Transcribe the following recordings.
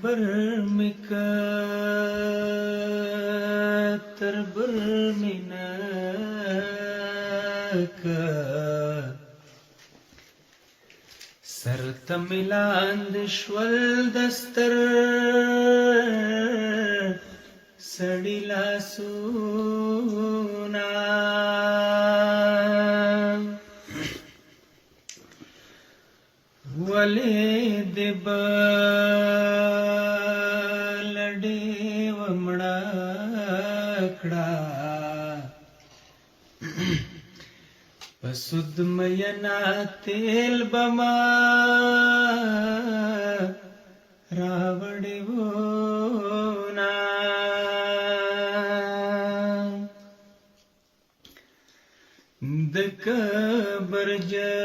بر می که تر بر می نکه سر ته می لاندې شول دستر سړي لاسونه ولې دې بل ډېوه مړه کړه په سود مینا تیل به ما راوړې وونه د کبرجنو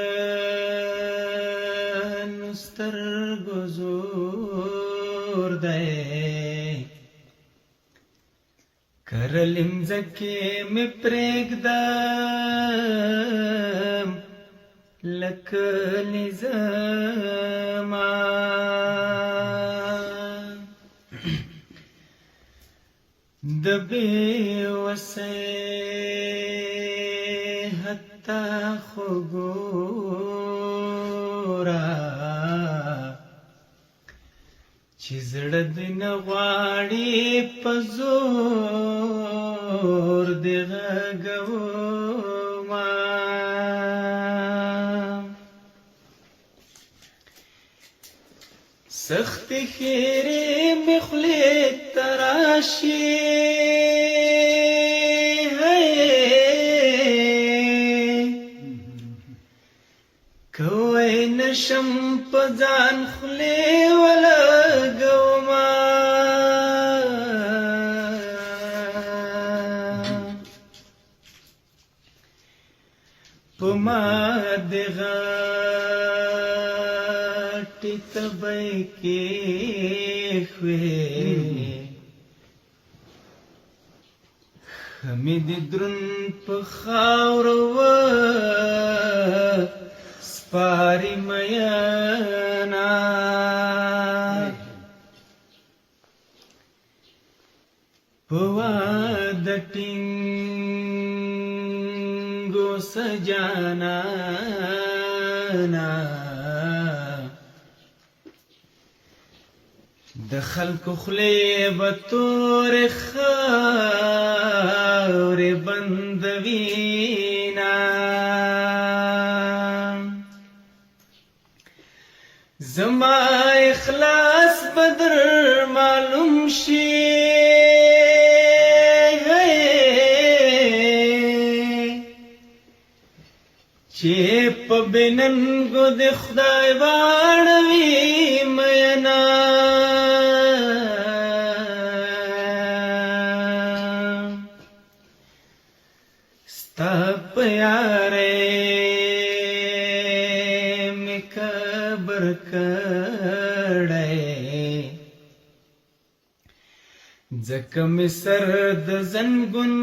سترګو زور دی کرلم ځکې مې پرېږدم لکه نظامه د بېوسۍ حتی خو ګوره چې زړه دې نه غواړي په زور دې غږومه سختې ښېرې مې خولې ته راشي کوی نشم په ځان خولې ولګومه په ما دې غټې تبۍ کېښوې ښه مې دې دروند په خاورو سپاري مینا په واده ټینګو سجانانا د خلکو خولې به تورې خاورې بندوینه زما اخلاص بدر معلوم شي چې په بننګو د خدای واړوي مینا ستا په یارۍ مې کبر کړی ځکه مې سر د زنګون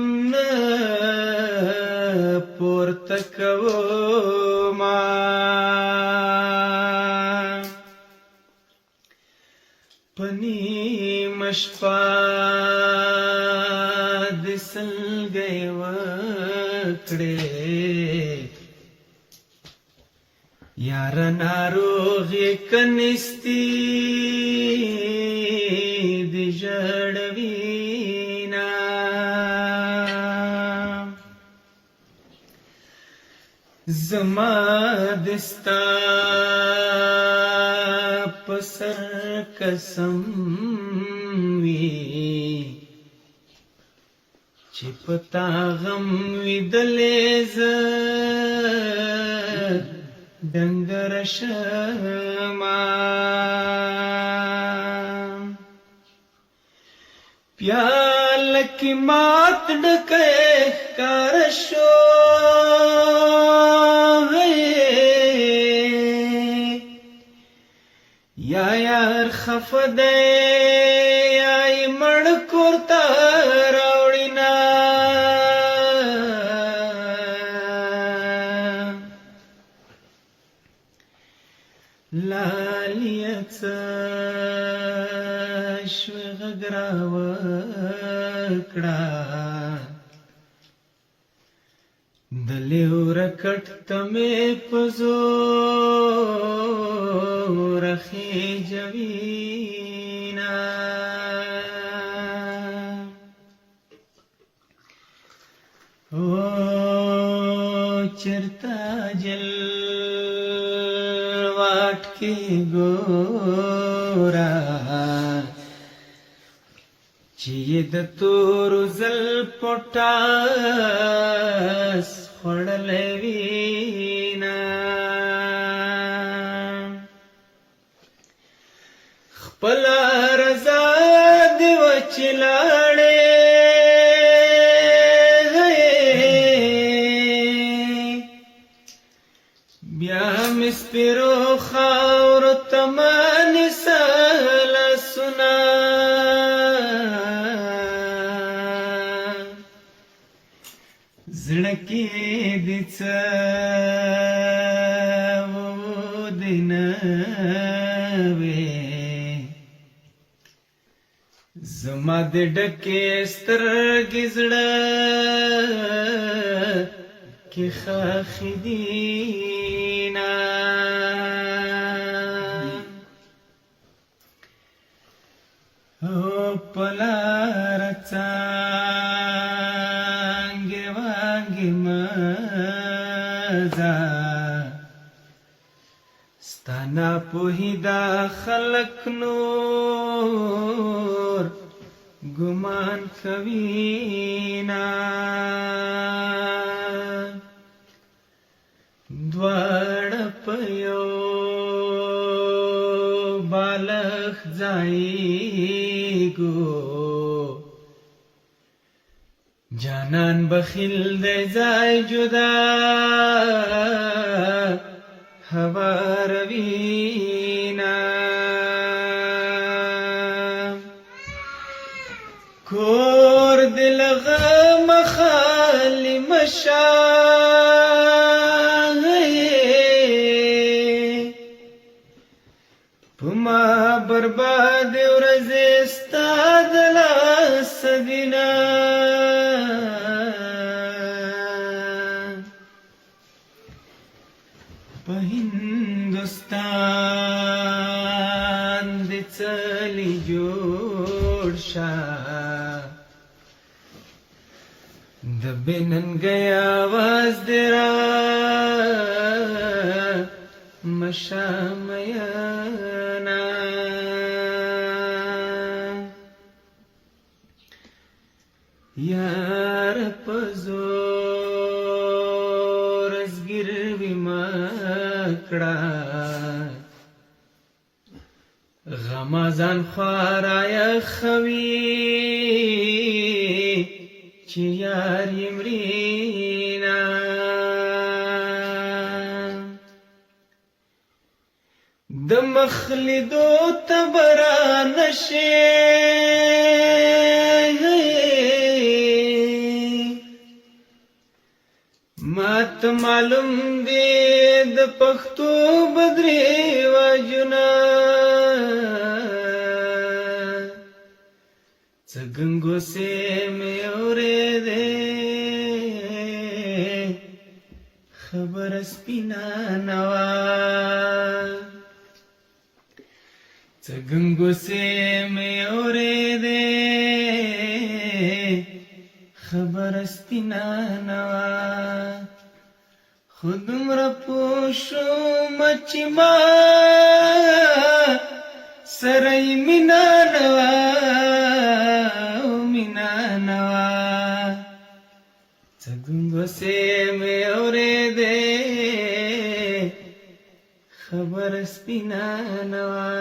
پورته کومه په نیمه شپه دې سلګۍ وکړې یاره ناروغې که نستي دې ژړوینه زما د ستا په سر قسم وي چې په تا غم ویدلې زه ډنګره شمه پیاله کې مات ډکی ښکاره شو یا یار خفه دی یا یې مړ کور ته راوړینه लालियचं راوکړه د لیوره کټ ته مې په زور خېجوینه او چرته جل واټ کې ګوره چې د تورو زلفو ټاس خوړلی وینه خپله رضا دې وه چې لاړې بیا مې سپېرو خاورو ته مه نیسه لاسونه زړه کې دې څه ودې نه وې زما د ډکې سترګې زړه کې ښخې دینه او په لاره څانګې وانګې مه ځه ستا ناپوهي دا خلک نور ګمان کوینه دواړه په یو بالښت ځایږو جانان بخیل دی ځای جدا هواروینه کور دې له غمه خالي مشه په ما بربادې ورځې ستا د لاسه دینه په هندوستان دې څلی جوړ شه د بې ننګۍ اواز دې را مشه میینه یار په زور زګیروي مه کړه غمه ځان خوا رایخوي چې یار یې مړینه د مخ لیدو ته به رانشې ماته معلوم دی د پښتو به درې واجونه څه ګنګوسې مې اورېدې خبره سپینه نه وه څه ګنګوسې مې اورېدې خبره سپینه نه وه خو دومره پوه شومه چې ما سره یې مینه نه وه او مینه نه وه څه ګنګوسې مې اورېدې خبره سپینه نه وه